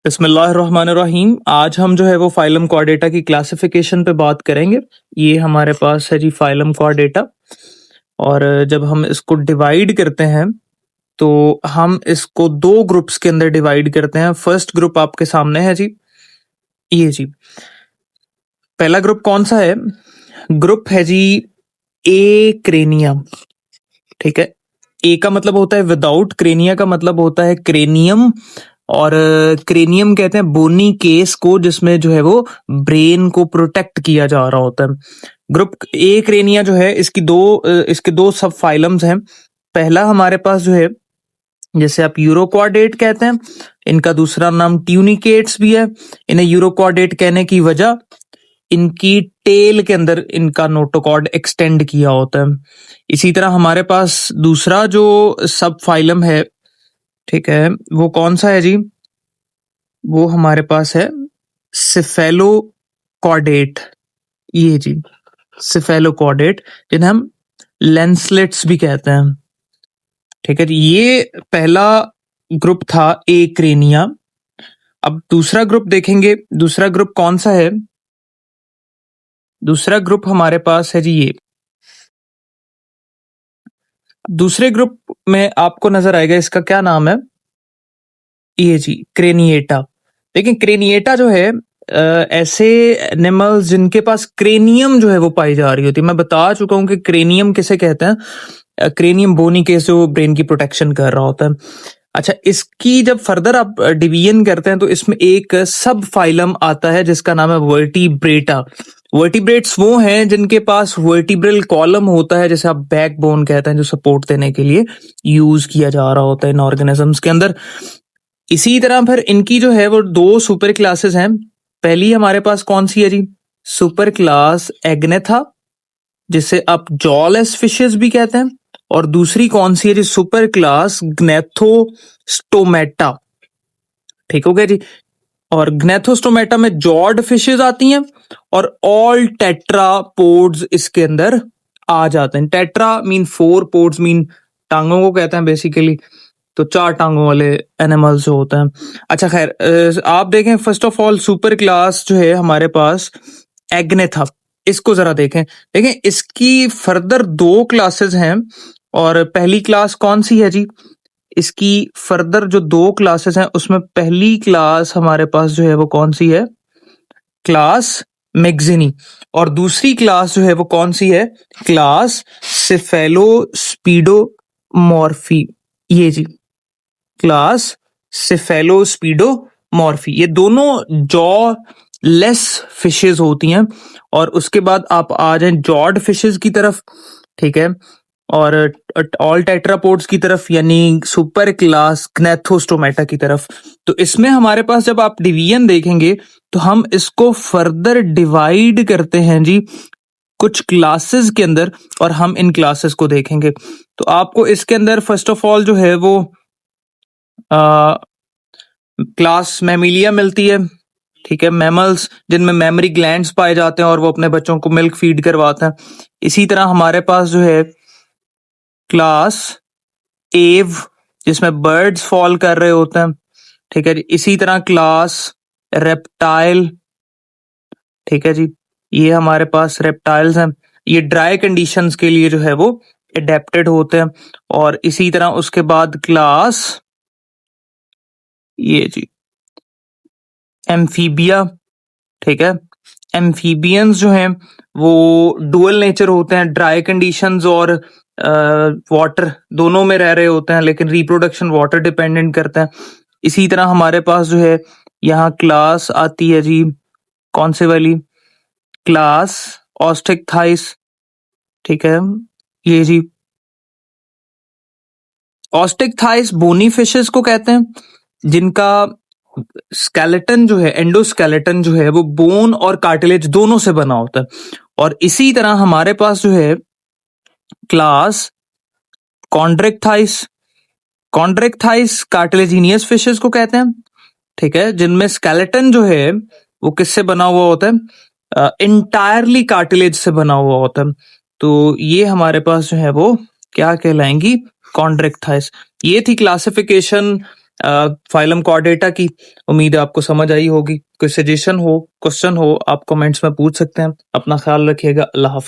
बिस्मिल्लाहिर्रहमानिर्रहीम। आज हम जो है वो फाइलम कॉर्डेटा की क्लासिफिकेशन पे बात करेंगे। ये हमारे पास है जी फाइलम कॉर्डेटा। और जब हम इसको डिवाइड करते हैं तो हम इसको दो ग्रुप्स के अंदर डिवाइड करते हैं। फर्स्ट ग्रुप आपके सामने है जी, ये जी। पहला ग्रुप कौन सा है? ग्रुप है जी ए क्रेनिया। ठीक है, ए का मतलब होता है विदाउट, क्रेनिया का मतलब होता है क्रेनियम। और क्रेनियम कहते हैं बोनी केस को जिसमें जो है वो ब्रेन को प्रोटेक्ट किया जा रहा होता है। ग्रुप ए क्रेनिया जो है इसके दो सब फाइलम्स हैं। पहला हमारे पास जो है, जैसे आप यूरोक्वाडेट कहते हैं, इनका दूसरा नाम ट्यूनिकेट्स भी है। इन्हें यूरोक्वाडेट कहने की वजह, इनकी टेल के अंदर इनका नोटोकॉर्ड एक्सटेंड किया होता है। इसी तरह हमारे पास दूसरा जो सब फाइलम है, ठीक है, वो कौन सा है जी? वो हमारे पास है सिफेलोकॉर्डेट। ये जी, सिफेलोकॉर्डेट, जिन्हें हम लेंसलेट्स भी कहते हैं। ठीक है जी, ये पहला ग्रुप था ए क्रेनिया। अब दूसरा ग्रुप देखेंगे। दूसरा ग्रुप कौन सा है? दूसरा ग्रुप हमारे पास है जी ये। दूसरे ग्रुप में आपको नजर आएगा, इसका क्या नाम है? ये जी, क्रेनिएटा। लेकिन क्रेनिएटा जो है ऐसे एनिमल्स जिनके पास क्रेनियम जो है वो पाई जा रही होती है। मैं बता चुका हूं कि क्रेनियम किसे कहते हैं। क्रेनियम बोनी केस जो ब्रेन की प्रोटेक्शन कर रहा होता है। अच्छा, इसकी जब फर्दर आप डिवीजन करते हैं तो इसमें एक सब फाइलम आता है जिसका नाम है वर्टिब्रेटा। वर्टिब्रेट्स वो हैं जिनके पास वर्टिब्रल कॉलम होता है, जैसे आप बैकबोन कहते हैं, जो सपोर्ट देने के लिए यूज किया जा रहा होता है इन ऑर्गेनिजम्स के अंदर। इसी तरह फिर इनकी जो है वो दो सुपर क्लासेस हैं। पहली हमारे पास कौन सी है जी? सुपर क्लास एग्नेथा, जिसे आप जॉलेस फिशेस भी कहते हैं। और दूसरी कौन सी है जी? Super class Gnathostomata. ठीक हो गया जी। और ग्नेथोस्टोमेटा में जॉड फिशेस आती हैं और ऑल टेट्रापोड्स इसके अंदर आ जाते हैं। Tetra mean four, pods mean टांगों को कहते हैं बेसिकली, तो चार टांगों वाले एनिमल्स जो होते हैं। अच्छा खैर, आप देखें first of all super class जो है हमारे पास एग्नेथा, इसको जरा देखें। देखें इसकी फर्दर दो क्लासेस हैं। और पहली क्लास कौन सी है जी? इसकी फर्दर जो दो क्लासेस हैं उसमें पहली क्लास हमारे पास जो है वो कौन सी है? क्लास मैग्जिनी। और दूसरी क्लास जो है वो कौन सी है? क्लास सिफेलोस्पीडोमॉर्फी। ये जी, क्लास सिफेलोस्पीडोमॉर्फी। ये दोनों जॉ लेस फिशेस होती हैं। और उसके बाद आप आ जाएं जॉड फिशेस की तरफ, ठीक है, और ऑल टेट्रापोड्स की तरफ, यानी सुपर क्लास ग्नेथोस्टोमेटा की तरफ। तो इसमें हमारे पास जब आप डिवीजन देखेंगे तो हम इसको फर्दर डिवाइड करते हैं जी कुछ क्लासेस के अंदर, और हम इन क्लासेस को देखेंगे। तो आपको इसके अंदर फर्स्ट ऑफ ऑल जो है वो क्लास मैमिलिया मिलती है। ठीक है, मैमल्स जिनमें मेमोरी ग्लैंड्स पाए जाते हैं और वो अपने बच्चों को मिल्क फीड करवाते हैं। इसी तरह हमारे पास जो है क्लास एव, जिसमें बर्ड्स फॉल कर रहे होते हैं। ठीक है जी। इसी तरह क्लास रेप्टाइल, ठीक है जी, ये हमारे पास रेप्टाइल्स हैं। ये ड्राई कंडीशंस के लिए जो है वो एडेप्टेड होते हैं। और इसी तरह उसके बाद क्लास ये जी एम्फीबिया। ठीक है, एम्फीबियंस जो हैं वो डुअल नेचर होते हैं, ड्राई कंडीशंस और वाटर दोनों में रह रहे होते हैं, लेकिन रिप्रोडक्शन वाटर डिपेंडेंट करता है। इसी तरह हमारे पास जो है यहाँ क्लास आती है जी, कौन से वाली? क्लास ऑस्टिकथाइस। ठीक है, ये जी ऑस्टिकथाइस बोनी फिशेस को कहते हैं, जिनका स्केलेटन जो है, एंडोस्केलेटन जो है वो बोन और कार्टिलेज दोनों से बना होता है। और इसी तरह हमारे पास जो है क्लास कॉन्ड्रेक्थाइस। कॉन्ड्रेक्थाइस कार्टिलेजिनियस फिशेस को कहते हैं। ठीक है, जिनमें स्केलेटन जो है वो किससे बना हुआ होता है? इंटायरली कार्टिलेज से बना हुआ होता है। तो ये हमारे पास जो है वो क्या कहलाएंगी? कॉन्ड्रेक्थाइस। ये थी क्लासिफिकेशन फाइलम कॉर्डेटा की। उम्मीद है आपको समझ आई होगी। कोई सजेशन हो, क्वेश्चन हो, आप कमेंट्स में पूछ सकते हैं। अपना ख्याल रखिएगा। अल्लाह हाफ़िज़।